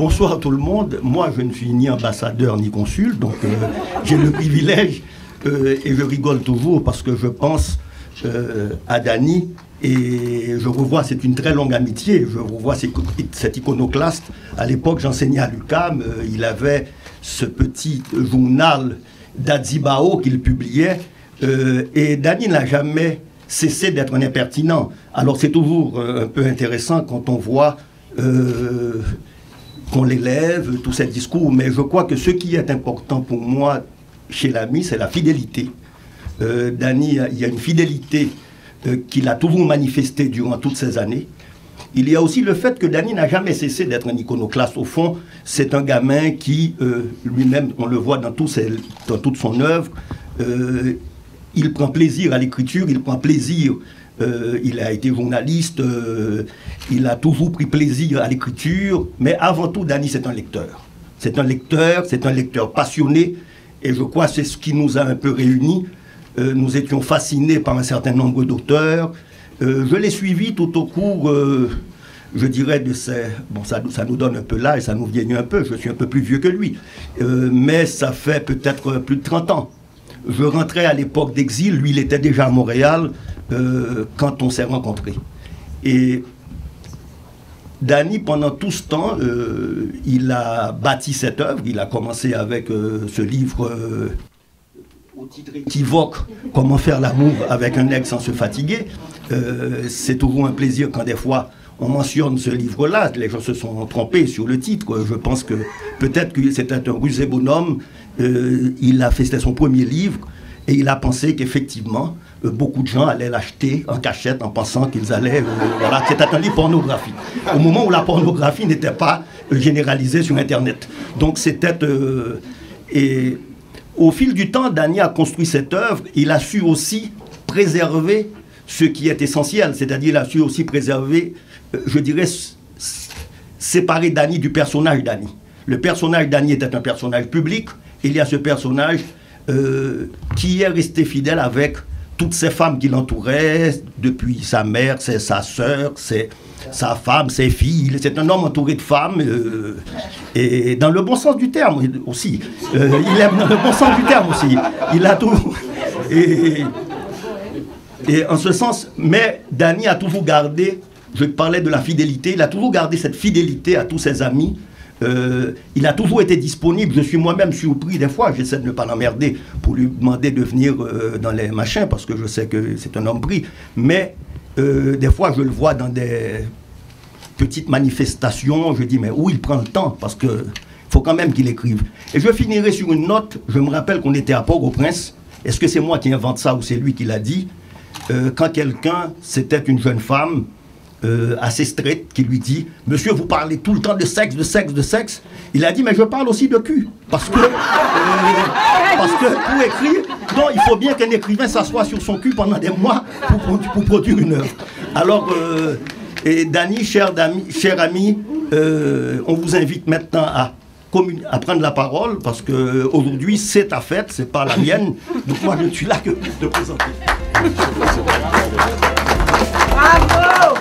bonsoir tout le monde. Moi, je ne suis ni ambassadeur ni consul, donc j'ai le privilège, et je rigole toujours parce que je pense à Dany, et je revois, c'est une très longue amitié, je revois cet iconoclaste. À l'époque, j'enseignais à l'UQAM, il avait ce petit journal d'Adzibao qu'il publiait, et Dany n'a jamais cessé d'être un impertinent. Alors c'est toujours un peu intéressant quand on voit qu'on l'élève, tous ces discours, mais je crois que ce qui est important pour moi chez l'ami, c'est la fidélité. Dany, il y a une fidélité qu'il a toujours manifestée durant toutes ces années. Il y a aussi le fait que Dany n'a jamais cessé d'être un iconoclaste. Au fond, c'est un gamin qui, lui-même, on le voit dans toute son œuvre, il prend plaisir à l'écriture, il prend plaisir, il a été journaliste, il a toujours pris plaisir à l'écriture, mais avant tout, Dany, c'est un lecteur. C'est un lecteur passionné, et je crois que c'est ce qui nous a un peu réunis. Nous étions fascinés par un certain nombre d'auteurs. Je l'ai suivi tout au cours, je dirais, de ces... Bon, ça nous donne un peu l'âge, ça nous vieillit un peu, je suis un peu plus vieux que lui. Mais ça fait peut-être plus de 30 ans. Je rentrais à l'époque d'exil, lui il était déjà à Montréal quand on s'est rencontrés. Et Dany, pendant tout ce temps, il a bâti cette œuvre. Il a commencé avec ce livre au titre équivoque, Comment faire l'amour avec un ex sans se fatiguer. C'est toujours un plaisir quand des fois on mentionne ce livre-là. Les gens se sont trompés sur le titre. Je pense que peut-être que c'était un rusé bonhomme. C'était son premier livre et il a pensé qu'effectivement beaucoup de gens allaient l'acheter en cachette en pensant qu'ils allaient... voilà, c'était un livre pornographique. Au moment où la pornographie n'était pas généralisée sur Internet. Donc c'était... et au fil du temps, Dany a construit cette œuvre. Il a su aussi préserver ce qui est essentiel. C'est-à-dire il a su aussi préserver, je dirais, séparer Dany du personnage Dany. Le personnage Dany était un personnage public. Il y a ce personnage qui est resté fidèle avec toutes ces femmes qui l'entouraient, depuis sa mère, sa sœur, sa femme, ses filles. C'est un homme entouré de femmes, et dans le bon sens du terme aussi. Il aime dans le bon sens du terme aussi. Il a tout... Et en ce sens, mais Dany a toujours gardé, je parlais de la fidélité, il a toujours gardé cette fidélité à tous ses amis. Il a toujours été disponible. Je suis moi-même surpris des fois, j'essaie de ne pas l'emmerder pour lui demander de venir dans les machins, parce que je sais que c'est un homme pris, mais des fois je le vois dans des petites manifestations, je dis mais où il prend le temps, parce qu'il faut quand même qu'il écrive. Et je finirai sur une note. Je me rappelle qu'on était à Port-au-Prince. Est-ce que c'est moi qui invente ça ou c'est lui qui l'a dit? Quand quelqu'un, c'était une jeune femme assez straight, qui lui dit « Monsieur, vous parlez tout le temps de sexe, de sexe, de sexe ». Il a dit « Mais je parle aussi de cul. » Parce que pour écrire, non, il faut bien qu'un écrivain s'assoie sur son cul pendant des mois pour produire une œuvre. Alors, et Dany, cher ami, on vous invite maintenant à prendre la parole, parce qu'aujourd'hui, c'est ta fête, c'est pas la mienne. Donc moi, je ne suis là que pour te présenter. Bravo!